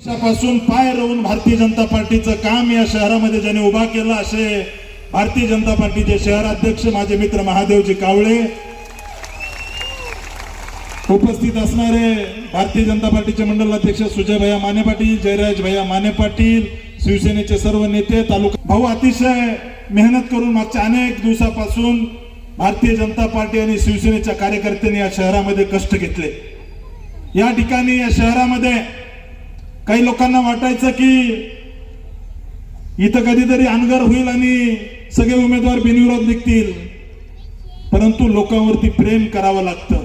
पासून पाय रोवून भारतीय जनता पार्टीचं काम या शहरामध्ये ज्याने उभा केलं असे भारतीय जनता पार्टीचे शहराध्यक्ष माझे मित्र महादेवजी कावळे, उपस्थित असणारे भारतीय जनता पार्टीचे मंडलाध्यक्ष सुजय भैया माने पाटील, जयराज भैया माने पाटील, शिवसेनेचे सर्व नेते, तालुका भाऊ अतिशय मेहनत करून मागच्या अनेक दिवसापासून भारतीय जनता पार्टी आणि शिवसेनेच्या कार्यकर्त्यांनी या शहरामध्ये कष्ट घेतले। या ठिकाणी या शहरामध्ये काही लोकांना वाटायचं की इथं कधीतरी अनगर होईल आणि सगळे उमेदवार बिनविरोध निघतील, परंतु लोकांवरती प्रेम करावं लागतं।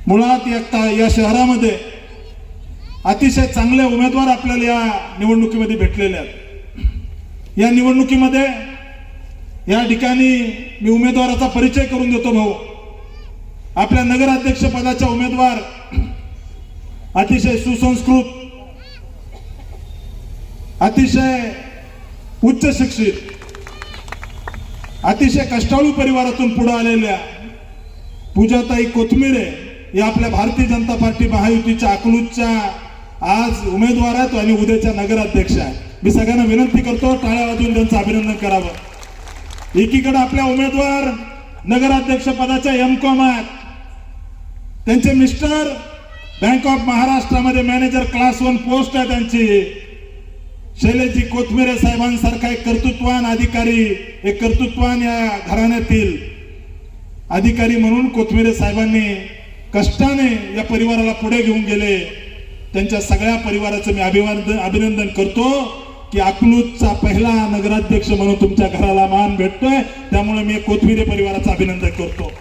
मुळात या शहरामध्ये अतिशय चांगले उमेदवार आपल्याला या निवडणुकीमध्ये भेटलेले आहेत। या निवडणुकीमध्ये या ठिकाणी मी उमेदवाराचा परिचय करून देतो। भाऊ, आपल्या नगराध्यक्ष पदाच्या उमेदवार अतिशय सुसंस्कृत, अतिशय उच्च शिक्षित, अतिशय कष्टाळू परिवारातून पुढे आलेल्या पूजाताई कोथमिरे या आपल्या भारतीय जनता पार्टी महायुतीच्या अकलूजच्या आज उमेदवार आहेत आणि उद्याच्या नगराध्यक्ष आहेत। मी सगळ्यांना विनंती करतो टाळ्या वाजवून त्यांचं अभिनंदन करावं। एकीकडे आपल्या उमेदवार नगराध्यक्ष पदाच्या एम.कॉम आहेत, त्यांचे मिस्टर बँक ऑफ महाराष्ट्रामध्ये मॅनेजर क्लास 1 पोस्ट आहे त्यांची। शैलेशजी कोथमिरे साहेबांसारखा एक कर्तृत्ववान अधिकारी, एक कर्तृत्ववान या घराण्यातील अधिकारी म्हणून कोथमिरे साहेबांनी कष्टाने या परिवाराला पुढे घेऊन गेले। त्यांच्या सगळ्या परिवाराचं मी अभिनंदन करतो की अकलूजचा पहिला नगराध्यक्ष म्हणून तुमच्या घराला मान भेटतोय, त्यामुळे मी कोथमिरे परिवाराचं अभिनंदन करतो।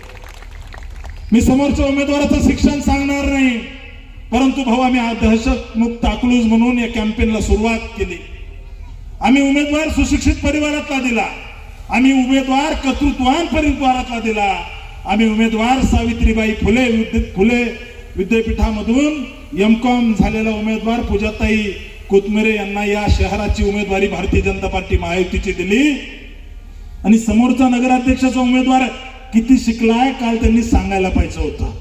मी समोरच्या उमेदवाराचं शिक्षण सांगणार नाही, परंतु भाऊ आम्ही दहशत मुक्त अकलूज म्हणून या कॅम्पेनला सुरुवात केली। आम्ही उमेदवार सुशिक्षित परिवारातला दिला, आम्ही उमेदवार कर्तृत्ववान परिवारातला दिला, आम्ही उमेदवार सावित्रीबाई फुले विद्यापीठामधून एम.कॉम झालेला उमेदवार पूजाताई कोथमिरे यांना या शहराची उमेदवारी भारतीय जनता पार्टी महायुतीची दिली। आणि समोरचा नगराध्यक्षाचा उमेदवार किती शिकलाय काल त्यांनी सांगायला पाहिजे होतं।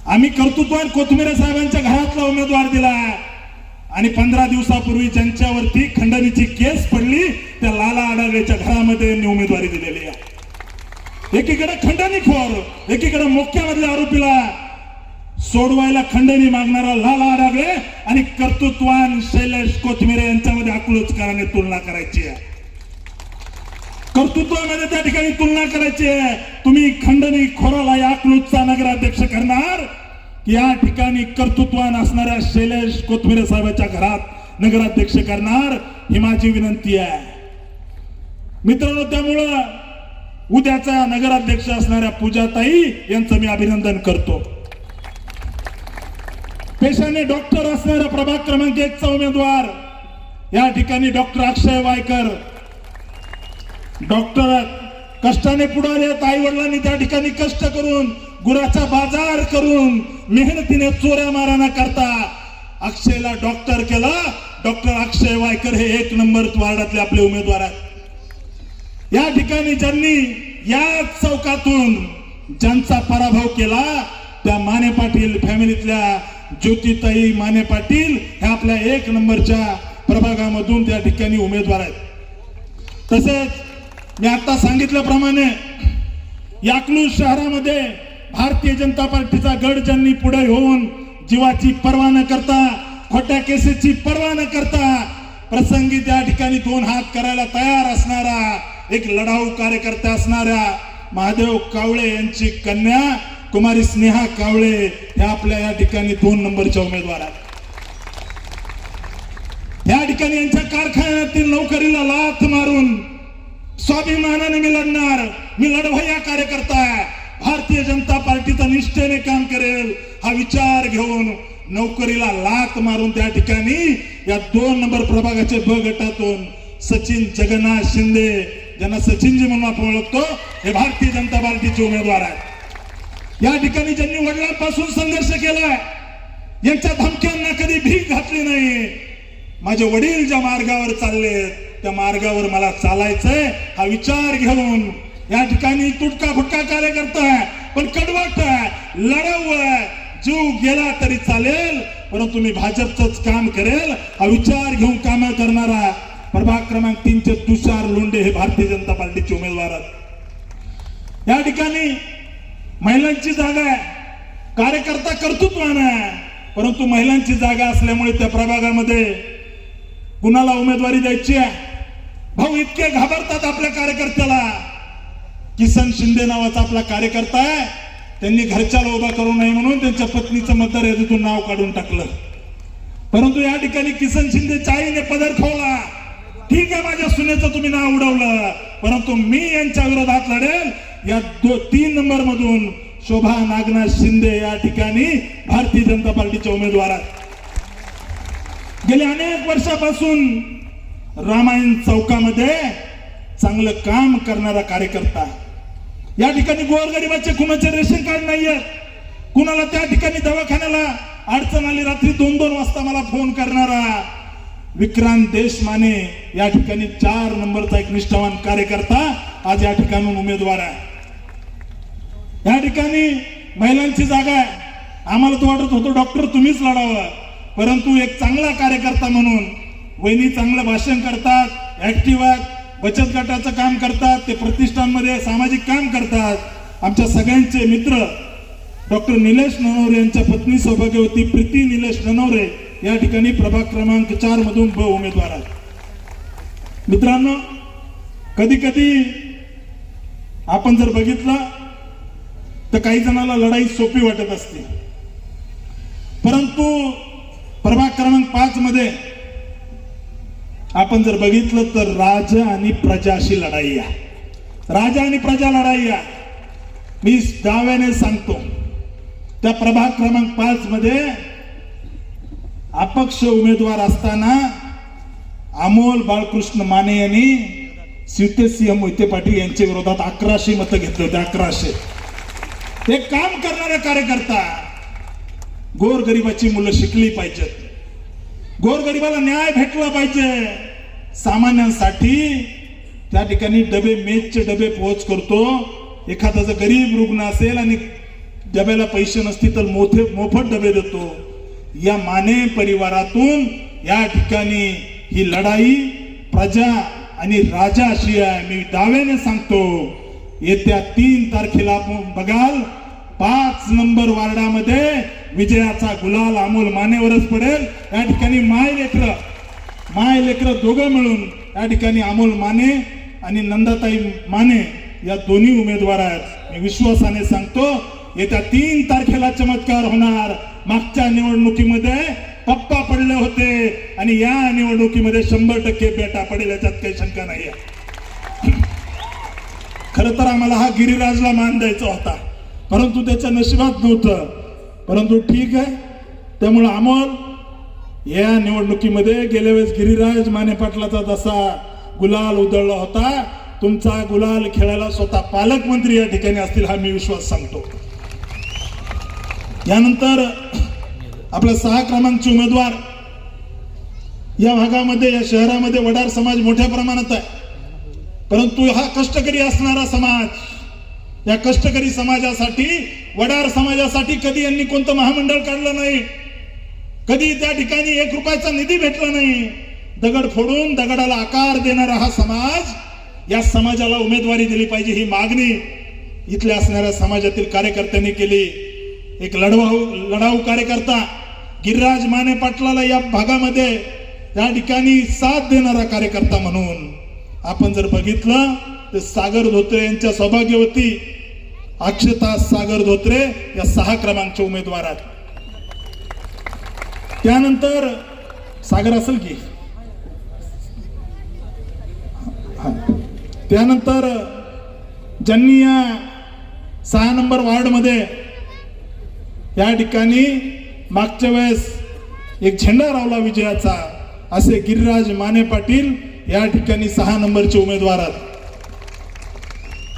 आम्ही कर्तृत्ववान कोथमिरे साहेबांच्या घरातला उमेदवार दिला आणि 15 दिवसापूर्वी ज्यांच्यावरती खंडणीची केस पडली त्या लाला आडागेच्या घरामध्ये उमेदवारी दिलेली आहे। एकीकडे खंडणीखोर, एकीकडे मोक्यामधल्या आरोपीला सोडवायला खंडणी मागणारा लाला आडागे आणि कर्तृत्ववान शैलेश कोथमिरे यांच्यामध्ये अकलूजकरांनी तुलना करायची आहे। कर्तृत्वामध्ये त्या ठिकाणी तुलना करायची आहे। तुम्ही खंडणी खोराला या अकलूजचा नगराध्यक्ष करणार की या ठिकाणी कर्तृत्ववान असणाऱ्या शैलेश कोथमिरे साहेबांच्या घरात नगराध्यक्ष करणार, ही माझी विनंती आहे मित्रांनो। त्यामुळं उद्याचा नगराध्यक्ष असणाऱ्या पूजाताई यांचं मी अभिनंदन करतो। पेशाने डॉक्टर असणाऱ्या प्रभाग क्रमांक 1 चा उमेदवार या ठिकाणी डॉक्टर अक्षय वायकर, डॉक्टर कष्टाने पुढे आले। आई वडिलांनी त्या ठिकाणी कष्ट करून गुराचा बाजार करून मेहनतीने चोऱ्या मारा न करता अक्षयला डॉक्टर केला। डॉक्टर अक्षय वायकर हे 1 नंबर वार्डातले आपले उमेदवार आहेत। या ठिकाणी ज्यांनी या चौकातून ज्यांचा पराभव केला त्या माने पाटील फॅमिलीतल्या ज्योतिताई माने पाटील ह्या आपल्या 1 नंबरच्या प्रभागामधून त्या ठिकाणी उमेदवार आहेत। तसेच मी आता सांगितल्याप्रमाणे या अकलूज शहरामध्ये भारतीय जनता पार्टीचा गड ज्यांनी पुढे होऊन जीवाची पर्वा न करता, खोट्या केसेसची पर्वा न करता प्रसंगी त्या ठिकाणी 2 हात करायला तयार असणारा एक लढाऊ कार्यकर्ता असणाऱ्या महादेव कावळे यांची कन्या कुमारी स्नेहा कावळे ह्या आपल्या या ठिकाणी 2 नंबरच्या उमेदवार आहेत। या ठिकाणी यांच्या कारखान्यातील नोकरीला लाथ मारून स्वाभिमानाने मी लढणार, मी लढवय्या कार्यकर्ता आहे, भारतीय जनता पार्टीचा निष्ठेने काम करेल हा विचार घेऊन नोकरीला लाथ मारून त्या ठिकाणी या 2 नंबर प्रभागाचे ब गटातून सचिन जगन्नाथ शिंदे, ज्यांना सचिनजी म्हणून आपण ओळखतो, हे भारतीय जनता पार्टीचे उमेदवार आहेत। या ठिकाणी ज्यांनी वडिलांपासून संघर्ष केलाय, यांच्या धमक्यांना कधी भीक घातली नाही। माझे वडील ज्या मार्गावर चालले त्या मार्गावर मला चालायचंय हा विचार घेऊन या ठिकाणी तुटका फुटका कार्यकर्ता आहे, पण कडवट आहे, लढाऊ आहे, जीव गेला तरी चालेल परंतु मी भाजपचंच काम करेल हा विचार घेऊन काम करणारा प्रभाग क्रमांक 3चे तुषार लोंढे हे भारतीय जनता पार्टीचे उमेदवार आहेत। या ठिकाणी महिलांची जागा आहे, कार्यकर्ता कर्तृत्वान आहे, परंतु महिलांची जागा असल्यामुळे त्या प्रभागामध्ये कुणाला उमेदवारी द्यायची आहे। भाऊ इतके घाबरतात आपल्या कार्यकर्त्याला। किसन शिंदे नावाचा आपला कार्यकर्ता आहे, त्यांनी घरच्याला उभा करू नये म्हणून त्यांच्या पत्नीचं मतदार यादीतून नाव काढून टाकलं, परंतु या ठिकाणी किसन शिंदेच्या आईने पदर खोवला। ठीक आहे, माझ्या सुनेचं तुम्ही नाव उडवलं, परंतु मी यांच्या विरोधात लढेल। या 3 नंबर मधून शोभा नागनाथ शिंदे या ठिकाणी भारतीय जनता पार्टीचे उमेदवार आहेत। गेल्या अनेक वर्षापासून रामायण चौकामध्ये चांगलं काम करणारा कार्यकर्ता। या ठिकाणी गोरगरिबाचे कुणाचे रेशन कार्ड नाहीयेत, कुणाला त्या ठिकाणी दवाखान्याला अडचण आली रात्री 2-2 वाजता मला फोन करणारा विक्रांत देशमाने या ठिकाणी 4 नंबरचा एक निष्ठावान कार्यकर्ता आज या ठिकाणून उमेदवार आहे। या ठिकाणी महिलांची जागा आहे। आम्हाला तो वाटत होतं डॉक्टर तुम्हीच लढावं, परंतु एक चांगला कार्यकर्ता म्हणून वहिनी चांगलं भाषण करतात, ऍक्टिव्ह आहेत, बचत गटाचं काम करतात, ते प्रतिष्ठानमध्ये सामाजिक काम करतात। आमच्या सगळ्यांचे मित्र डॉक्टर निलेश ननवरे यांच्या पत्नी सौभाग्यवती प्रीती निलेश ननवरे या ठिकाणी प्रभाग क्रमांक 4 मधून उमेदवार आहेत। मित्रांनो, कधी कधी आपण जर बघितलं तर काही जणांना लढाई सोपी वाटत असते, परंतु प्रभाग क्रमांक 5 मध्ये आपण जर बघितलं तर राजा आणि प्रजाशी लढाई आहे। राजा आणि प्रजा लढाई आहे। मी दाव्याने सांगतो, त्या प्रभाग क्रमांक 5 मध्ये अपक्ष उमेदवार असताना अमोल बाळकृष्ण माने यांनी सिंह मोहिते पाटील यांच्या विरोधात 1100 मतं घेतले होते। 1100 एक काम करणारा कार्यकर्ता। गोरगरिबाची मुलं शिकली पाहिजेत, गोरगरिबाला न्याय भेटला पाहिजे। सामान्यांसाठी त्या ठिकाणी डबे, मेसचे डबे पोहोच करतो। एखादा जर गरीब रुग्ण असेल आणि डब्याला पैसे नसतील तर मोफत डबे देतो। या माने परिवारातून या ठिकाणी ही लढाई प्रजा आणि राजा अशी आहे। मी दाव्याने सांगतो, येत्या 3 तारखेला आपण बघाल 5 नंबर वार्डामध्ये विजयाचा गुलाल अमोल मानेवरच पडेल। या ठिकाणी माय लेकर दोघं मिळून या ठिकाणी अमोल माने आणि नंदाताई माने या दोन्ही उमेदवार आहेत। मी विश्वासाने सांगतो, येत्या 3 तारखेला चमत्कार होणार। मागच्या निवडणुकीमध्ये पप्पा पडले होते आणि या निवडणुकीमध्ये 100% बेटा पडेल, याच्यात काही शंका नाही आहे। खरं तर आम्हाला हा गिरिराजला मान द्यायचा होता, परंतु त्याच्या नशिबात नव्हतं, परंतु ठीक आहे। त्यामुळे अमोल या निवडणुकीमध्ये गेल्या वेळेस गिरिराज माने पाटलाचा जसा गुलाल उधळला होता, तुमचा गुलाल खेळायला स्वतः पालकमंत्री या ठिकाणी असतील, हा मी विश्वास सांगतो। यानंतर आपला 6 क्रमांकचे उमेदवार या भागामध्ये, या शहरामध्ये वडार समाज मोठ्या प्रमाणात आहे, परंतु हा कष्टकरी असणारा समाज। या कष्टकरी समाजासाठी, वडार समाजासाठी कधी यांनी कोणतं महामंडळ काढलं नाही, कधी त्या ठिकाणी 1 रुपयाचा निधी भेटला नाही। दगड फोडून दगडाला आकार देणारा हा समाज, या समाजाला उमेदवारी दिली पाहिजे ही मागणी इथल्या असणाऱ्या समाजातील कार्यकर्त्यांनी केली। एक लढाऊ कार्यकर्ता गिरिराज माने पाटलाला या भागामध्ये त्या ठिकाणी साथ देणारा कार्यकर्ता म्हणून आपण जर बघितलं तर सागर धोत्रे यांच्या सौभाग्यवती अक्षता सागर धोत्रे या 6 क्रमांकचे उमेदवार आहेत। त्यानंतर सागर असेल की, त्यानंतर ज्यांनी या 6 नंबर वार्ड मध्ये या ठिकाणी मागच्या वेळेस एक झेंडा रावला विजयाचा, असे गिरिराज माने पाटील या ठिकाणी 6 नंबरचे उमेदवार आहेत।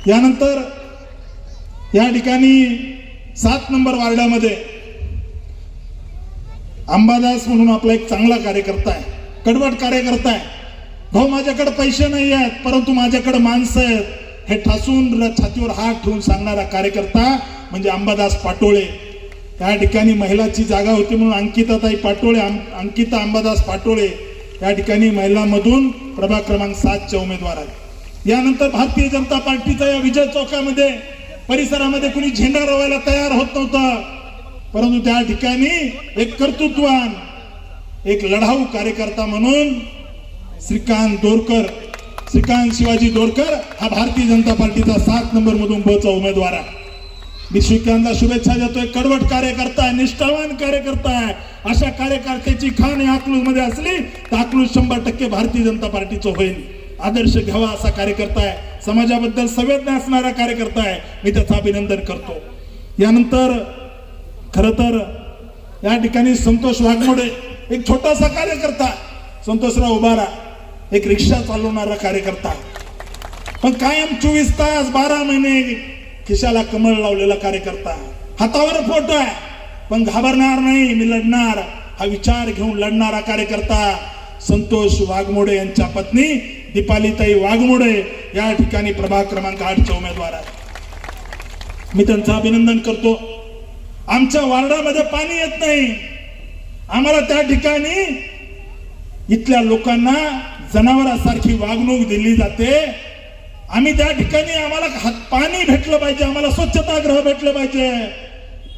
यानंतर या ठिकाणी 7 नंबर वार्डामध्ये अंबादास म्हणून आपला एक चांगला कार्यकर्ता आहे, कडवट कार्यकर्ता आहे। भाऊ माझ्याकडे पैसे नाही आहेत, परंतु माझ्याकडे माणसं आहेत, हे ठासून छातीवर हात ठेवून सांगणारा कार्यकर्ता म्हणजे अंबादास पाटोळे। त्या ठिकाणी महिलाची जागा होती म्हणून अंकिताताई पाटोळे, अंकिता अंबादास पाटोळे या ठिकाणी महिलांमधून प्रभाग क्रमांक 7च्या उमेदवार आहेत. यानंतर भारतीय जनता पार्टीचा या विजय चौकामध्ये परिसरामध्ये कुणी झेंडा रोवायला तयार होत नव्हतं, परंतु त्या ठिकाणी एक कर्तृत्ववान, एक लढाऊ कार्यकर्ता म्हणून श्रीकांत शिवाजी दोरकर हा भारतीय जनता पार्टीचा 7 नंबर मधून बचा उमेदवार आहे. मी श्रीकांतला शुभेच्छा देतोय. कडवट कार्यकर्ता आहे, निष्ठावान कार्यकर्ता आहे. अशा कार्यकर्त्याची खाण अकलूज मध्ये असली तर अकलूज 100% भारतीय जनता पार्टीचं होईल. आदर्श घ्यावा असा कार्यकर्ता आहे, समाजाबद्दल संवेदना असणारा कार्यकर्ता आहे. मी त्याचं अभिनंदन करतो. यानंतर खर तर या ठिकाणी संतोष वाघमोडे एक छोटासा कार्यकर्ता, संतोषराव उबारा एक रिक्षा चालवणारा कार्यकर्ता, पण कायम 24 तास 12 महिने खिशाला कमळ लावलेला कार्यकर्ता. हातावर फोटो आहे पण घाबरणार नाही, मी लढणार हा विचार घेऊन लढणारा कार्यकर्ता संतोष वाघमोडे यांच्या पत्नी दीपालीताई वाघमोडे या ठिकाणी प्रभाग क्रमांक 8च्या उमेदवार आहेत. मी त्यांचं अभिनंदन करतो. आमच्या वार्डामध्ये पाणी येत नाही, आम्हाला त्या ठिकाणी इथल्या लोकांना जनावरांसारखी वागणूक दिली जाते. आम्ही त्या ठिकाणी आम्हाला पाणी भेटलं पाहिजे, आम्हाला स्वच्छतागृह भेटलं पाहिजे.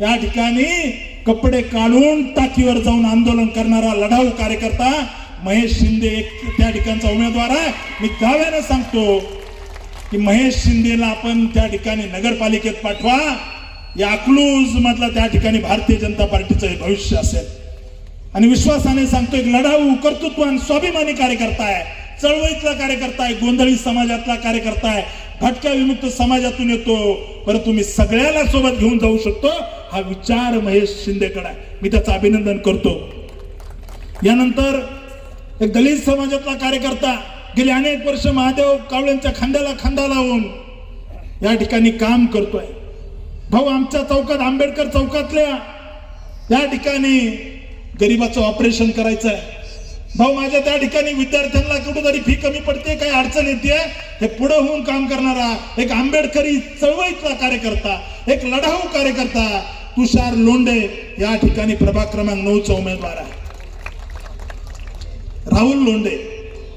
या ठिकाणी कपडे काढून टाकीवर जाऊन आंदोलन करणारा लढाऊ कार्यकर्ता महेश शिंदे एक त्या ठिकाणचा उमेदवार आहे. मी दाव्याने सांगतो की महेश शिंदेला आपण त्या ठिकाणी नगरपालिकेत पाठवा. या अकलूज मधला त्या ठिकाणी भारतीय जनता पार्टीचं भविष्य असेल. आणि विश्वासाने सांगतो, एक लढाऊ कर्तृत्ववान स्वाभिमानी कार्यकर्ता आहे, चळवळीतला कार्यकर्ता आहे, गोंधळी समाजातला कार्यकर्ता आहे, भटक्या विमुक्त समाजातून येतो, परंतु मी सगळ्याला सोबत घेऊन जाऊ शकतो हा विचार महेश शिंदेकडे आहे. मी त्याचं अभिनंदन करतो. यानंतर एक दलित समाजातला कार्यकर्ता गेली अनेक वर्ष महादेव कावळेंच्या खांद्याला खांदा लावून या ठिकाणी काम करतोय. भाऊ, आमच्या चौकात आंबेडकर चौकातल्या या ठिकाणी गरीबाचं ऑपरेशन करायचं आहे. भाऊ, माझ्या त्या ठिकाणी विद्यार्थ्यांना कुठेतरी फी कमी पडते, काही अडचण येते, हे पुढे होऊन काम करणारा एक आंबेडकरी चळवळीतला कार्यकर्ता, एक लढाऊ कार्यकर्ता तुषार लोंढे या ठिकाणी प्रभाग क्रमांक 9चा उमेदवार आहे. राहुल लोंढे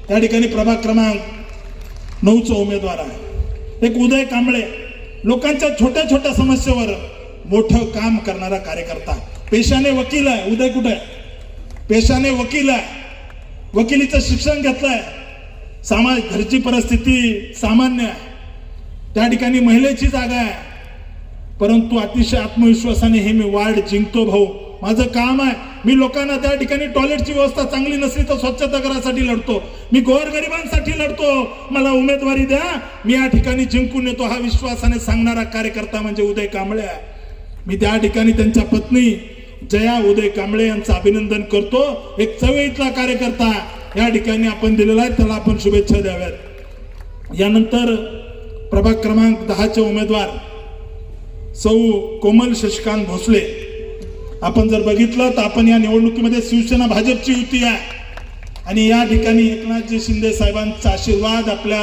या ठिकाणी प्रभाग क्रमांक 9चा उमेदवार आहे. एक उदय कांबळे लोकांच्या छोट्या छोट्या समस्येवर मोठं काम करणारा कार्यकर्ता, पेशाने वकील आहे. उदय कुठे आहे? पेशाने वकील आहे, वकिलीचं शिक्षण घेतलंय. घरची परिस्थिती सामान्य आहे, त्या ठिकाणी महिलेची जागा आहे, परंतु अतिशय आत्मविश्वासाने हे मी वार्ड जिंकतो. भाऊ, माझं काम आहे, मी लोकांना त्या ठिकाणी टॉयलेटची व्यवस्था चांगली नसली तर स्वच्छतागृहासाठी लढतो, मी गोरगरिबांसाठी लढतो, मला उमेदवारी द्या, मी या ठिकाणी जिंकून येतो हा विश्वासाने सांगणारा कार्यकर्ता म्हणजे उदय कांबळे आहे. मी त्या ठिकाणी त्यांच्या पत्नी जया उदय कांबळे यांचं अभिनंदन करतो. एक चळवळीतला कार्यकर्ता या ठिकाणी आपण दिलेला आहे, त्याला आपण शुभेच्छा द्याव्यात. यानंतर प्रभाग क्रमांक 10चे उमेदवार सौ कोमल शशिकांत भोसले. आपण जर बघितलं तर आपण या निवडणुकीमध्ये शिवसेना भाजपची युती आहे आणि या ठिकाणी एकनाथजी शिंदे साहेबांचा आशीर्वाद आपल्या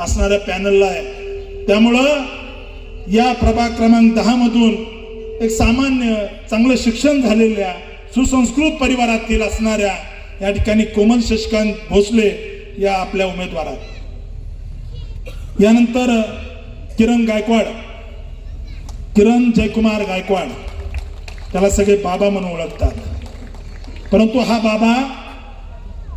असणाऱ्या पॅनलला आहे. त्यामुळं या प्रभाग क्रमांक 10 मधून एक सामान्य चांगलं शिक्षण झालेल्या सुसंस्कृत परिवारातील असणाऱ्या या ठिकाणी कोमल शशिकांत भोसले या आपल्या उमेदवार आहेत. यानंतर किरण गायकवाड, किरण जयकुमार गायकवाड, त्याला सगळे बाबा म्हणून ओळखतात, परंतु हा बाबा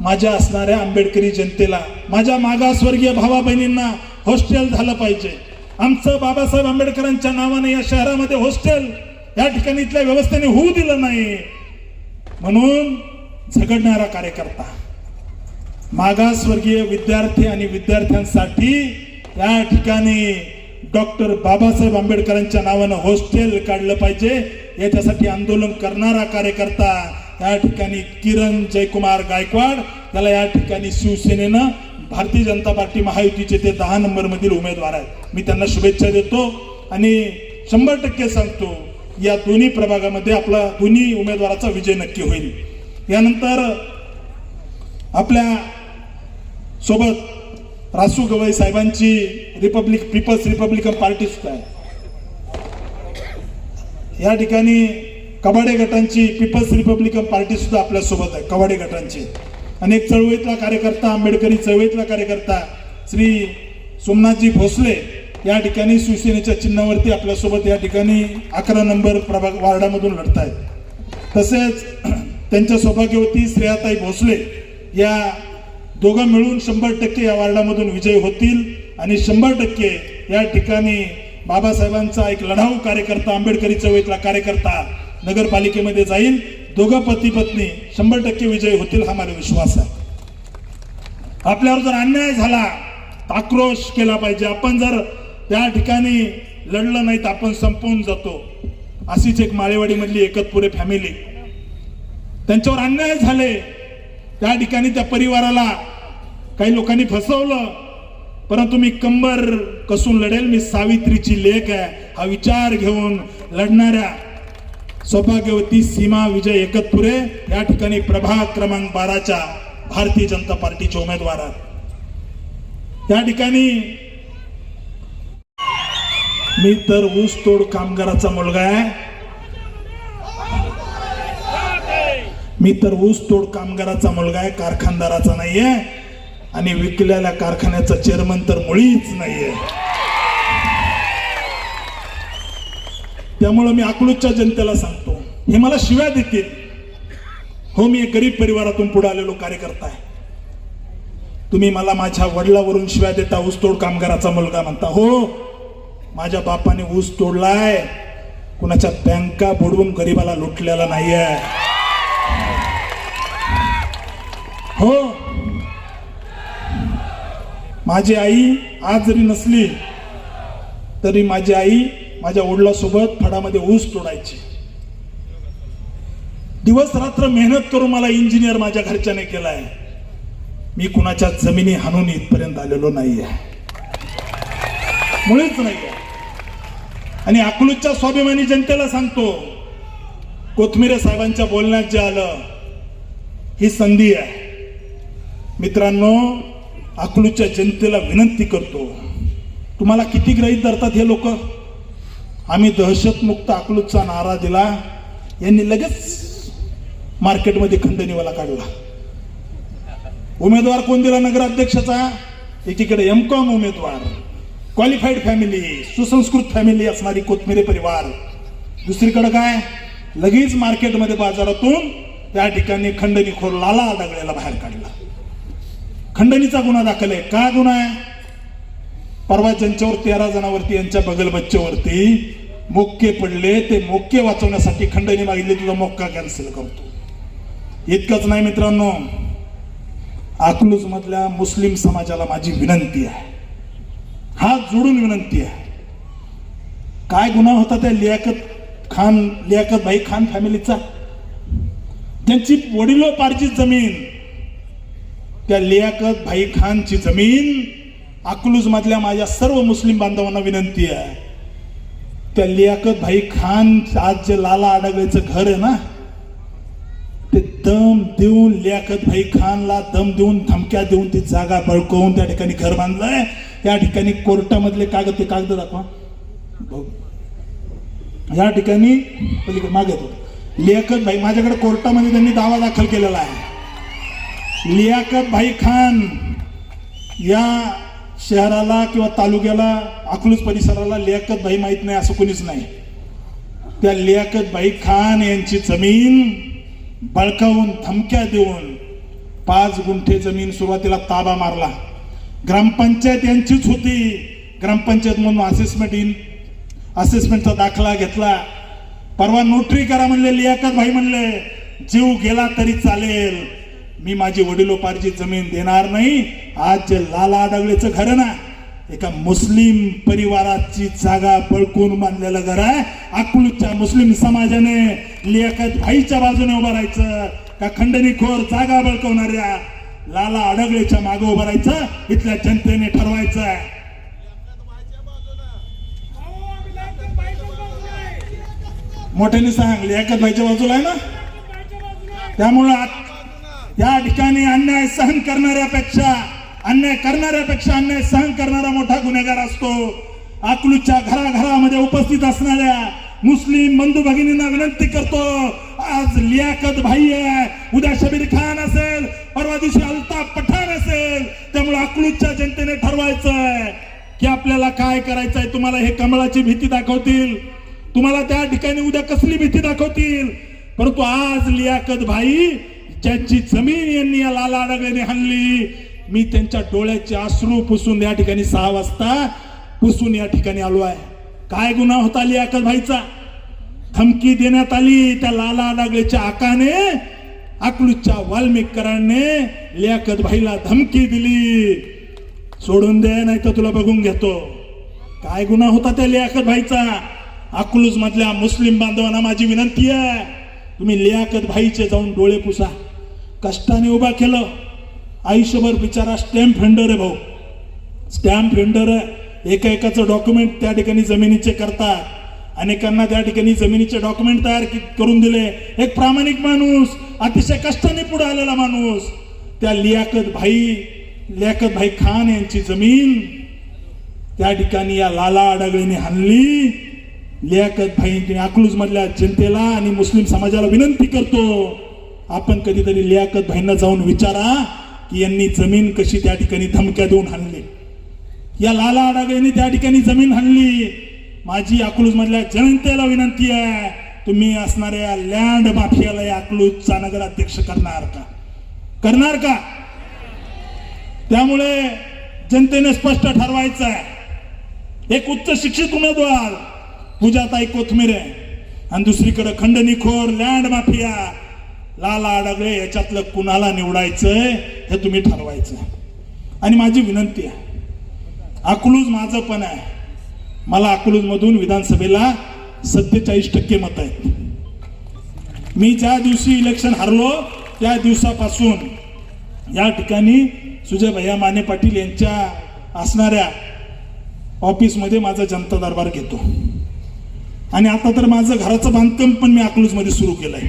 माझ्या असणाऱ्या आंबेडकरी जनतेला, माझ्या मागासवर्गीय भावा बहिणींना हॉस्टेल झालं पाहिजे. आमचं बाबासाहेब आंबेडकरांच्या नावाने या शहरामध्ये हॉस्टेल या ठिकाणी इथल्या व्यवस्थेने होऊ दिलं नाही म्हणून झगडणारा कार्यकर्ता, मागासवर्गीय विद्यार्थी आणि विद्यार्थ्यांसाठी या ठिकाणी डॉक्टर बाबासाहेब आंबेडकरांच्या नावानं हॉस्टेल काढलं पाहिजे याच्यासाठी आंदोलन करणारा कार्यकर्ता या ठिकाणी किरण जयकुमार गायकवाड, त्याला या ठिकाणी शिवसेनेनं भारतीय जनता पार्टी महायुतीचे ते 10 नंबर मधील उमेदवार आहेत. मी त्यांना शुभेच्छा देतो आणि 100% सांगतो या दोन्ही प्रभागामध्ये आपला दोन्ही उमेदवाराचा विजय नक्की होईल. यानंतर आपल्या सोबत रासू गवई साहेबांची पीपल्स रिपब्लिकन पार्टी सुद्धा आहे. या ठिकाणी कबाडे गटांची पीपल्स रिपब्लिकन पार्टी सुद्धा आपल्या सोबत आहे, कबाडे गटांची. अनेक चळवळीतला कार्यकर्ता, आंबेडकरी चळवळीतला कार्यकर्ता श्री सोमनाथजी भोसले या ठिकाणी शिवसेनेच्या चिन्हावरती आपल्यासोबत या ठिकाणी 11 नंबर प्रभाग वार्डामधून लढत आहेत. तसेच त्यांच्या सौभाग्यवती श्रेयाताई भोसले या दोघं मिळून 100% या वार्डामधून विजयी होतील आणि 100% या ठिकाणी बाबासाहेबांचा एक लढाऊ कार्यकर्ता, आंबेडकरी चळवळीतला कार्यकर्ता नगरपालिकेमध्ये जाईल. दोघं पती पत्नी 100% विजयी होतील हा मला विश्वास आहे. आपल्यावर जर अन्याय झाला तर आक्रोश केला पाहिजे. आपण जर त्या ठिकाणी लढलं नाही तर आपण संपवून जातो. अशीच एक माळेवाडी मधली एकतपुरे फॅमिली, त्यांच्यावर अन्याय झाले, त्या ठिकाणी त्या परिवाराला काही लोकांनी फसवलं, परंतु मी कंबर कसून लढेल, मी सावित्रीची लेक आहे हा विचार घेऊन लढणाऱ्या सौभाग्यवती सीमा विजय एकतपुरे या ठिकाणी प्रभाग क्रमांक 12च्या भारतीय जनता पार्टीचे उमेदवार आहेत. या ठिकाणी मी तर ऊसतोड कामगाराचा मुलगा आहे, मी तर ऊसतोड कामगाराचा मुलगा आहे, कारखानदाराचा नाहीये आणि विकलेल्या कारखान्याचा चेअरमन तर मुळीच नाहीये. त्यामुळे मी अकलूजच्या जनतेला सांगतो, हे मला शिव्या देतील, हो मी एक गरीब परिवारातून पुढे आलेलो कार्यकर्ता आहे, तुम्ही मला माझ्या वडिलावरून शिव्या देता, ऊसतोड कामगाराचा मुलगा म्हणता. हो, माझ्या बापाने ऊस तोडलाय, कुणाच्या बँका बुडवून गरीबाला लुटलेला नाहीये. हो, माझी आई आज जरी नसली तरी माझी आई माझ्या वडिलांसोबत फडामध्ये ऊस तोडायची. दिवस रात्र मेहनत करून मला इंजिनियर माझ्या घरच्याने केलाय. मी कुणाच्या जमिनी हाणून इथपर्यंत आलेलो नाहीये, मुळीच नाहीये. आणि अकलूजच्या स्वाभिमानी जनतेला सांगतो, कोथमिरे साहेबांच्या बोलण्यात जे आलं ही संधी आहे. मित्रांनो, अकलूजच्या जनतेला विनंती करतो, तुम्हाला किती गृहीत धरतात हे लोक. आम्ही दहशतमुक्त अकलूजचा नारा दिला, यांनी लगेच मार्केटमध्ये खंडणीवाला काढला. उमेदवार कोण दिला नगराध्यक्षाचा? एकीकडे एमकॉम उमेदवार, क्वालिफाईड फॅमिली, सुसंस्कृत फॅमिली असणारी कोथमिरे परिवार, दुसरीकडे काय लगेच मार्केटमध्ये बाजारातून त्या ठिकाणी खंडणीखोर लाला आडगळेला बाहेर काढला. खंडणीचा गुन्हा दाखल आहे. का गुन्हा आहे? परवा ज्यांच्यावर 13 जणांवरती यांच्या बगल बच्चेवरती मोक्के पडले, ते मोक्के वाचवण्यासाठी खंडणी मागितली, तुझा मोक्का कॅन्सल करतो. इतकंच नाही मित्रांनो, अकलूज मधल्या मुस्लिम समाजाला माझी विनंती आहे, हात जोडून विनंती आहे. काय गुन्हा होता त्या लियाकत भाई खान फॅमिलीचा? त्यांची वडिलोपार्जित जमीन, त्या लियाकत भाई खानची जमीन, अकलूज मधल्या माझ्या सर्व मुस्लिम बांधवांना विनंती आहे, त्या लियाकत भाई खान आज जे लाला आडगळेचं घर आहे ना, ते दम देऊन लियाकत भाई खानला दम देऊन, धमक्या देऊन ती जागा बळकवून त्या ठिकाणी घर बांधलंय. या ठिकाणी कोर्टामधले कागद, ते कागद दाखवा. या ठिकाणी मागे लियाकत भाई, माझ्याकडे कोर्टामध्ये त्यांनी दावा दाखल केलेला आहे. लियाकत भाई खान या शहराला किंवा तालुक्याला, अकलूज परिसराला लियाकत भाई माहित नाही असं कोणीच नाही. त्या लियाकत भाई खान यांची जमीन बळकावून, धमक्या देऊन 5 गुंठे जमीन सुरुवातीला ताबा मारला. ग्रामपंचायत यांचीच होती, ग्रामपंचायत म्हणून असेसमेंटचा दाखला घेतला. परवा नोटरी करा म्हणले, लियाकत भाई म्हणले जीव गेला तरी चालेल, मी माझी वडिलोपार्जित जमीन देणार नाही. आज जे लाला आडगळेचं घर आहे ना, एका मुस्लिम परिवाराची जागा बळकून बांधलेलं घर आहे. अकलूजच्या मुस्लिम समाजाने लियाकत भाईच्या बाजूने उभं राहायचं का खंडणीखोर जागा बळकवणाऱ्या लाला आडगळेच्या मागे उभं राहायचं, इथल्या जनतेने ठरवायचं आहे. मोठ्याने सांग, लियाकत भाईच्या बाजूला आहे ना. त्यामुळं या ठिकाणी अन्याय सहन करणाऱ्यापेक्षा अन्याय सहन करणारा मोठा गुन्हेगार असतो. अकलूजच्या घराघरामध्ये उपस्थित असणाऱ्या मुस्लिम बंधू भगिनींना विनंती करतो, आज लियाकत भाई आहे, उद्या शबीर खान असेल, परवा दिवशी अल्ताफ पठाण असेल. त्यामुळे अकलूजच्या जनतेने ठरवायचंय की आपल्याला काय करायचंय. तुम्हाला हे कमळाची भीती दाखवतील, तुम्हाला त्या ठिकाणी उद्या कसली भीती दाखवतील, परंतु आज लियाकत भाई ज्यांची जमीन यांनी या लाला अडगळेने हाणली, मी त्यांच्या डोळ्याचे अश्रू पुसून या ठिकाणी 6 वाजता पुसून या ठिकाणी आलो आहे. काय गुन्हा होता लियाकत भाईचा? धमकी देण्यात आली त्या लाला अडगळेच्या आकाने, अकलूजच्या वाल्मिकरांनी लियाकत भाईला धमकी दिली, सोडून दे नाही तर तुला बघून घेतो. काय गुन्हा होता त्या लियाकत भाईचा? अकलूज मधल्या मुस्लिम बांधवांना माझी विनंती आहे, तुम्ही लियाकत भाईचे जाऊन डोळे पुसा. कष्टाने उभा केलं, आयुष्यभर बिचारा स्टॅम्प फेंडर आहे भाऊ, स्टॅम्प फेंडर आहे. एकाचं डॉक्युमेंट त्या ठिकाणी जमिनीचे करतात, अनेकांना त्या ठिकाणी जमिनीचे डॉक्युमेंट तयार करून दिले. एक प्रामाणिक माणूस, अतिशय कष्टाने पुढे आलेला माणूस, त्या लियाकत भाई खान यांची जमीन त्या ठिकाणी या लाला अडगळेने हाणली. लियाकत भाई अकलूज मधल्या जनतेला आणि मुस्लिम समाजाला विनंती करतो, आपण कधीतरी लियाकत भाईंना जाऊन विचारा की यांनी जमीन कशी त्या ठिकाणी धमक्या देऊन हाणली. या लाला अडगळेने त्या ठिकाणी जमीन हाणली. माझी अकलूज मधल्या जनतेला विनंती आहे, तुम्ही असणाऱ्या लँड माफियाला या अकलूजचा नगराध्यक्ष करणार का? त्यामुळे जनतेने स्पष्ट ठरवायचं आहे. एक उच्च शिक्षित उमेदवार पूजाताई कोथमिरे आणि दुसरीकडे खंडणीखोर लँड माफिया लाला अडगळे, याच्यातलं कुणाला निवडायचंय हे तुम्ही ठरवायचं. आणि माझी विनंती आहे, अकलूज माझं पण आहे, मला अकलूज मधून विधानसभेला 47% मत आहेत. मी ज्या दिवशी इलेक्शन हरलो त्या दिवसापासून या ठिकाणी सुजय भैया माने पाटील यांच्या असणाऱ्या ऑफिसमध्ये माझा जनता दरबार घेतो. आणि आता तर माझं घराचं बांधकाम पण मी अकलूज मध्ये सुरू केलंय.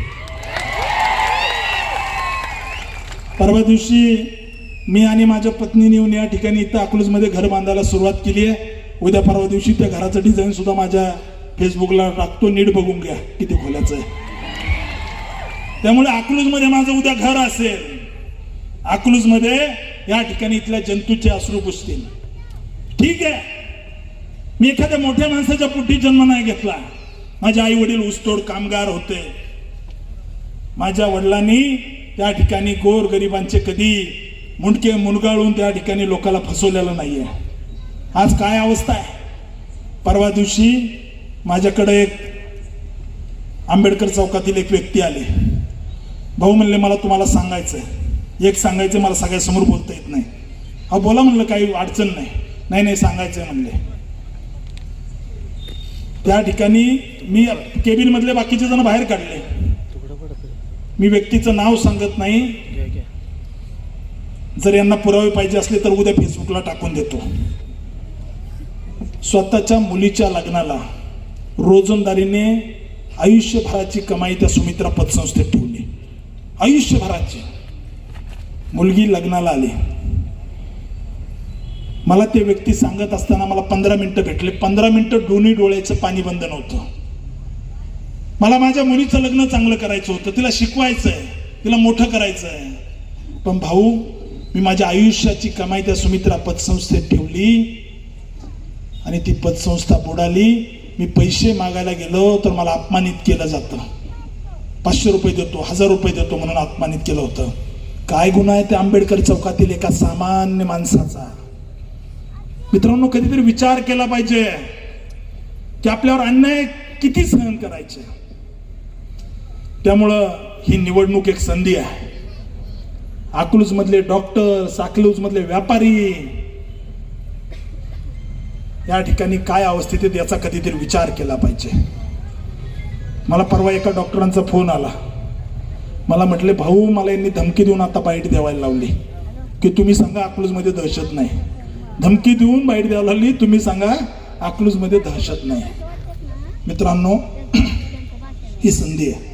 परवा दिवशी मी आणि माझ्या पत्नीने येऊन या ठिकाणी इथं अकलूज मध्ये घर बांधायला सुरुवात केली आहे. उद्या परवा दिवशी त्या घराचं डिझाईन सुद्धा माझ्या फेसबुकला टाकतो, नीट बघून घ्या किती खोल्याचं आहे. त्यामुळे अकलूज मध्ये माझं उद्या घर असेल, अकलूज मध्ये या ठिकाणी इथल्या जंतूचे अश्रू पुसतील. ठीक आहे, मी एखाद्या मोठ्या माणसाच्या पोटी जन्म नाही घेतला. माझे आई वडील ऊसतोड कामगार होते. माझ्या वडिलांनी त्या ठिकाणी गोर गरिबांचे कधी मुंडके मुनगाळून त्या ठिकाणी लोकांना फसवलेलं नाहीये. आज काय अवस्था आहे? परवा दिवशी माझ्याकडे एक आंबेडकर चौकातील एक व्यक्ती आले. भाऊ म्हणले, मला तुम्हाला सांगायचंय, एक सांगायचं, मला सगळ्यासमोर बोलता येत नाही. हा बोला म्हणलं, काही अडचण नाही. नाही सांगायचंय म्हणले. त्या ठिकाणी मी केबिन मधले बाकीचे जण बाहेर काढले. मी व्यक्तीचं नाव सांगत नाही, जर यांना पुरावे पाहिजे असले तर उद्या फेसबुकला टाकून देतो. स्वतःच्या मुलीच्या लग्नाला रोजंदारीने आयुष्यभराची कमाई त्या सुमित्रा पतसंस्थेत ठेवली. आयुष्यभराची. मुलगी लग्नाला आली. मला ते व्यक्ती सांगत असताना मला 15 मिनिटं भेटले. 15 मिनिटं दोन्ही डोळ्याचं पाणी बंद नव्हतं. मला माझ्या मुलीचं लग्न चांगलं करायचं होतं, तिला शिकवायचंय, तिला मोठं करायचंय. पण भाऊ, मी माझ्या आयुष्याची कमाई त्या सुमित्रा पतसंस्थेत ठेवली आणि ती पतसंस्था बुडाली. मी पैसे मागायला गेलो तर मला अपमानित केलं जातं. 500 रुपये देतो, 1000 रुपये देतो म्हणून अपमानित केलं होतं. काय गुन्हा आहे त्या आंबेडकर चौकातील एका सामान्य माणसाचा? मित्रांनो, कधीतरी विचार केला पाहिजे की आपल्यावर अन्याय किती सहन करायचे. त्यामुळं ही निवडणूक एक संधी आहे. अकलूज मधले डॉक्टर, अकलूज मधले व्यापारी या ठिकाणी काय अवस्थेत आहेत याचा कधीतरी विचार केला पाहिजे. मला परवा एका डॉक्टरांचा फोन आला. मला म्हटले, भाऊ, मला यांनी धमकी देऊन आता बाईट द्यायला लावली की तुम्ही सांगा अकलूज मध्ये दहशत नाही. धमकी देऊन बाईट द्यायला लावली, तुम्ही सांगा अकलूज मध्ये दहशत नाही. मित्रांनो, ही संधी आहे.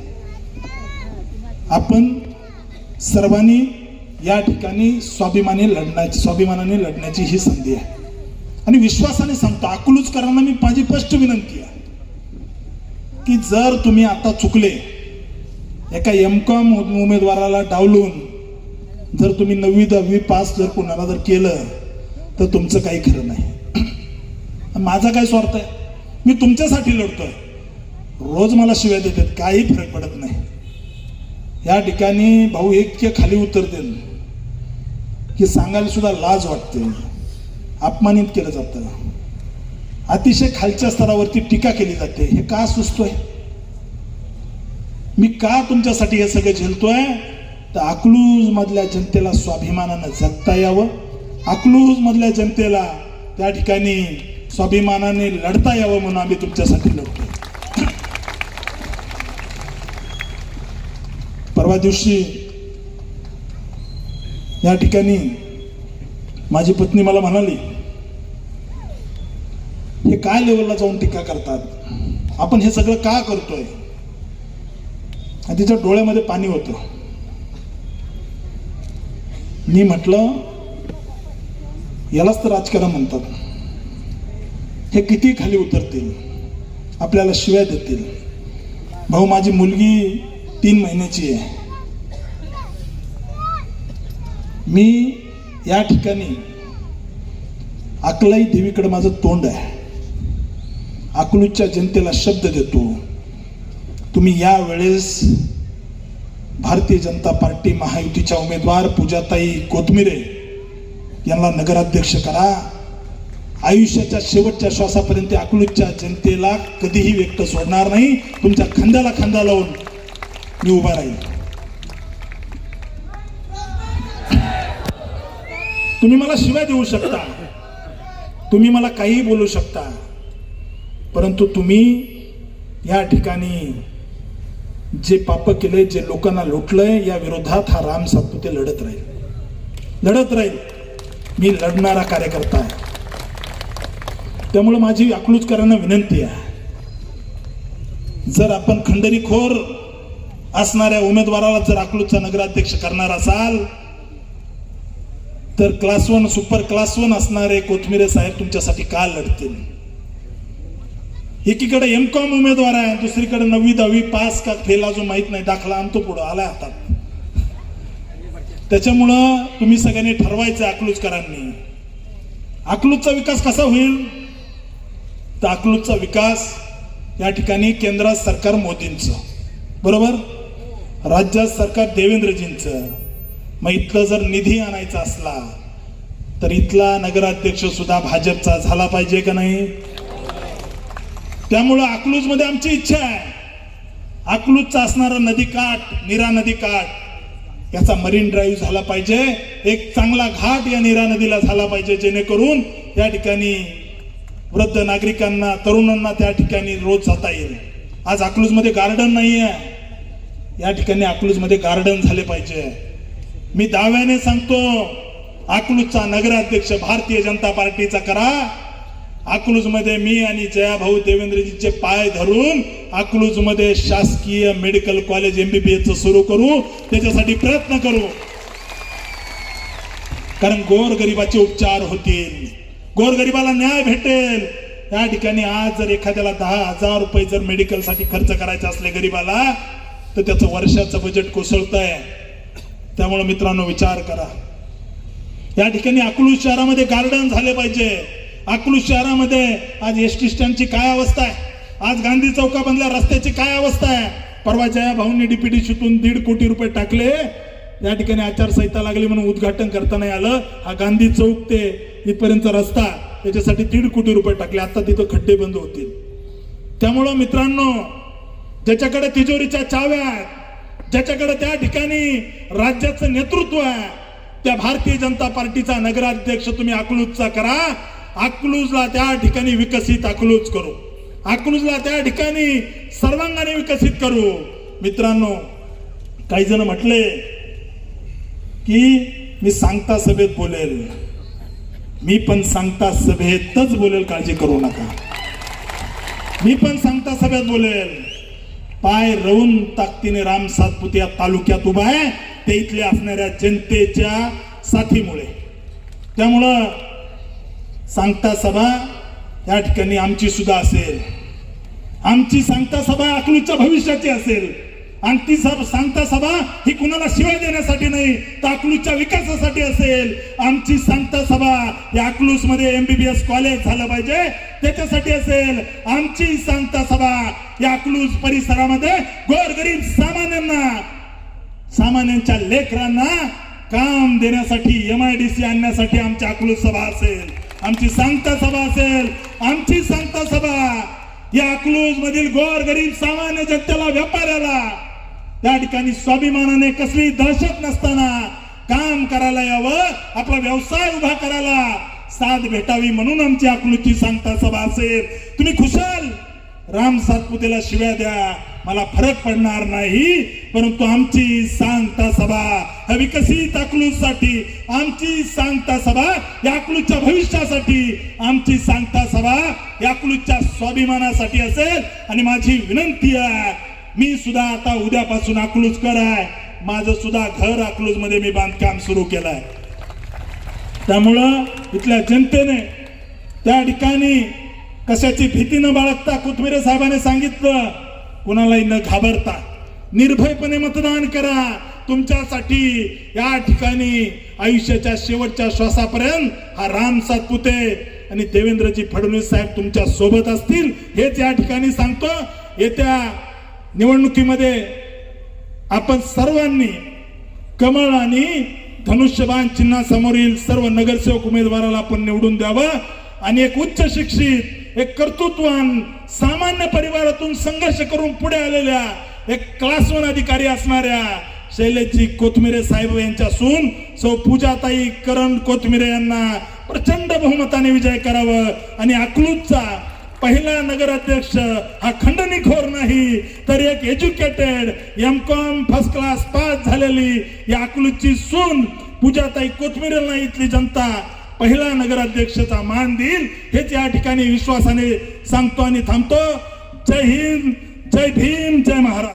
आपण सर्वांनी या ठिकाणी स्वाभिमानाने लढण्याची ही संधी आहे. आणि विश्वासाने सांगतो, अकलूजकरांना मी माझी स्पष्ट विनंती आहे, की जर तुम्ही आता चुकले, एका एमकॉम उमेदवाराला डावलून जर तुम्ही 9वी 10वी पास जर कोणाला जर केलं तर तुमचं काही खरं नाही. माझा काय स्वार्थ आहे? मी तुमच्यासाठी लढतोय. रोज मला शिव्या देतात, काही फरक पडत नाही. या ठिकाणी भाऊ इतके खाली उतरते की सांगायला सुद्धा लाज वाटते. अपमानित केलं जातं, अतिशय खालच्या स्तरावरती टीका केली जाते. हे का सुचतोय? मी का तुमच्यासाठी हे सगळं झेलतोय? तर अकलूज मधल्या जनतेला स्वाभिमानानं जगता यावं, अकलूज मधल्या जनतेला त्या ठिकाणी स्वाभिमानाने लढता यावं म्हणून आम्ही तुमच्यासाठी लढतोय. परवा दिवशी या ठिकाणी माझी पत्नी मला म्हणाली, हे काय लेवलला जाऊन टीका करतात, आपण हे सगळं का करतोय? आणि तिच्या डोळ्यामध्ये पाणी होतं. मी म्हटलं, यालाच तर राजकारण म्हणतात. हे किती खाली उतरतील, आपल्याला शिव्या देतील. भाऊ, माझी मुलगी 3 महिन्याची आहे. मी या ठिकाणी अकलाई देवीकडे माझं तोंड आहे. अकलूजच्या जनतेला शब्द देतो, तुम्ही या वेळेस भारतीय जनता पार्टी महायुतीच्या उमेदवार पूजाताई कोथमिरे यांना नगराध्यक्ष करा. आयुष्याच्या शेवटच्या श्वासापर्यंत अकलूजच्या जनतेला कधीही व्यक्त सोडणार नाही. तुमच्या खांद्याला खांदा लावून मी उभा राहील. तुम्ही मला शिव्या देऊ शकता, तुम्ही मला काही बोलू शकता, परंतु तुम्ही या ठिकाणी जे पाप केले, जे लोकांना लुटलंय, या विरोधात हा राम सातपुते लढत राहील. मी लढणारा कार्यकर्ता आहे. त्यामुळे माझी अकलूजकरांना विनंती आहे, जर आपण खंडणीखोर असणाऱ्या उमेदवाराला जर अकलूजचा नगराध्यक्ष करणार असाल तर क्लास 1 सुपर क्लास 1 असणारे कोथमिरे साहेब तुमच्यासाठी का लढतील? एकीकडे एमकॉम उमेदवार आहे, दुसरीकडे 9वी 10वी पास का फेल अजून माहित नाही, दाखला आणतो पुढे आला हातात. त्याच्यामुळं तुम्ही सगळ्यांनी ठरवायचं अकलूजकरांनी, अकलूजचा विकास कसा होईल? तर अकलूजचा विकास या ठिकाणी केंद्रात सरकार मोदींचं बरोबर, राज्यात सरकार देवेंद्रजींचं. मग इथलं जर निधी आणायचा असला तर इथला नगराध्यक्ष सुद्धा भाजपचा झाला पाहिजे का नाही? त्यामुळं अकलूज मध्ये आमची इच्छा आहे, अकलूजचा असणारा नदीकाठ, नीरा नदीकाठ याचा मरीन ड्राईव्ह झाला पाहिजे. एक चांगला घाट या नीरा नदीला झाला पाहिजे, जेणेकरून या ठिकाणी वृद्ध नागरिकांना, तरुणांना त्या ठिकाणी रोज जाता येईल. आज अकलूज मध्ये गार्डन नाही आहे, या ठिकाणी अकलूज मध्ये गार्डन झाले पाहिजे. मी दाव्याने सांगतो, अकलूजचा नगराध्यक्ष भारतीय जनता पार्टीचा करा. अकलूज मध्ये मी आणि जयाभाऊ देवेंद्रजींचे पाय धरून अकलूज मध्ये शासकीय मेडिकल कॉलेज MBBS सुरू करू, त्याच्यासाठी प्रयत्न करू. कारण गोरगरिबाचे उपचार होतील, गोरगरिबाला न्याय भेटेल. या ठिकाणी आज जर एखाद्याला 10,000 रुपये जर मेडिकल साठी खर्च करायचे असले गरीबाला, तर त्याचं वर्षाचं बजेट कोसळतंय. त्यामुळे मित्रांनो विचार करा. या ठिकाणी अकलूज शहरामध्ये गार्डन झाले पाहिजे. अकलूज शहरामध्ये आज एसटी स्टँडची काय अवस्था आहे, आज गांधी चौकामधल्या रस्त्याची काय अवस्था आहे. परवा जया भाऊंनी DPDCतून 1.5 कोटी रुपये टाकले. या ठिकाणी आचारसंहिता लागली म्हणून उद्घाटन करता नाही आलं. हा गांधी चौक ते इथपर्यंत रस्ता, त्याच्यासाठी 1.5 कोटी रुपये टाकले. आता तिथं खड्डे बंद होतील. त्यामुळं मित्रांनो, ज्याच्याकडे तिजोरीच्या चाव्या आहेत, ज्याच्याकडे त्या ठिकाणी राज्याचं नेतृत्व आहे, त्या भारतीय जनता पार्टीचा नगराध्यक्ष तुम्ही अकलूजचा करा. अकलूजला त्या ठिकाणी विकसित अकलूज करू, अकलूजला त्या ठिकाणी सर्वांगाने विकसित करू. मित्रांनो, काही जण म्हटले की मी सांगता सभेत बोलेल, मी पण सांगता सभेतच बोलेल, काळजी करू नका. मी पण सांगता सभेत बोलेल. पाय रवून ताकदीने राम सातपुते या तालुक्यात उभा आहे, ते इथल्या असणाऱ्या जनतेच्या साथीमुळे. त्यामुळं सांगता सभा या ठिकाणी आमची सुद्धा असेल. आमची सांगता सभा अकलूजच्या भविष्याची असेल आणि ती सांगता सभा ही कुणाला शिवाय देण्यासाठी नाही तर अकलूजच्या विकासासाठी असेल. आमची सांगता सभा या अकलूज मध्ये MBBS कॉलेज झालं पाहिजे त्याच्यासाठी असेल. आमची सांगता सभा या अकलूज परिसरामध्ये गोरगरीब सामान्यांच्या लेकरांना काम देण्यासाठी MIDC आणण्यासाठी आमची अकलूज सभा असेल. आमची सांगता सभा असेल. आमची सांगता सभा या अकलूज मधील गोरगरीब सामान्य जनतेला व्यापाऱ्याला त्या ठिकाणी स्वाभिमानाने कसली दहशत नसताना काम करायला यावं, आपला व्यवसाय उभा करायला साथ भेटावी म्हणून आमची अकलूजची सांगता सभा असेल. तुम्ही खुशाल राम सातपुतेला शिव्या द्या, मला फरक पडणार नाही, परंतु आमची सांगता सभा ह्या विकसित अकलूजसाठी, आमची सांगता सभा या अकलूजच्या भविष्यासाठी, आमची सांगता सभा या अकलूजच्या स्वाभिमानासाठी असेल. आणि माझी विनंती आहे, मी सुद्धा आता उद्यापासून अकलूजकर आहे, माझं सुद्धा घर अकलूज मध्ये मी बांधकाम सुरू केलंय. त्यामुळं इथल्या जनतेने त्या ठिकाणी कशाची भीती न बाळगता कोथमिरे साहेबांनी सांगितलं, कुणालाही न घाबरता निर्भयपणे मतदान करा. तुमच्यासाठी या ठिकाणी आयुष्याच्या शेवटच्या श्वासापर्यंत हा राम सातपुते आणि देवेंद्रजी फडणवीस साहेब तुमच्या सोबत असतील हेच या ठिकाणी सांगतो. येत्या निवडणुकीमध्ये आपण सर्वांनी कमळ आणि धनुष्यबाण चिन्हासमोरील सर्व नगरसेवक उमेदवाराला आपण निवडून द्यावं आणि एक उच्च शिक्षित, एक कर्तृत्ववान, सामान्य परिवारातून संघर्ष करून पुढे आलेल्या एक क्लास 1 अधिकारी असणाऱ्या शैलेशजी कोथमिरे साहेब यांच्या सून सौ पूजाताई करण कोथमिरे यांना प्रचंड बहुमताने विजय करावं आणि अकलूजचा पहिला नगराध्यक्ष हा खंडणीखोर नाही तर एक educated MCOM first class pass झालेली या अकलूजची सून पूजाताई कोथमिरेला इथली जनता पहिला नगराध्यक्षाचा मान देईल हेच या ठिकाणी विश्वासाने सांगतो आणि थांबतो. जय हिंद, जय भीम, जय महाराष्ट्र.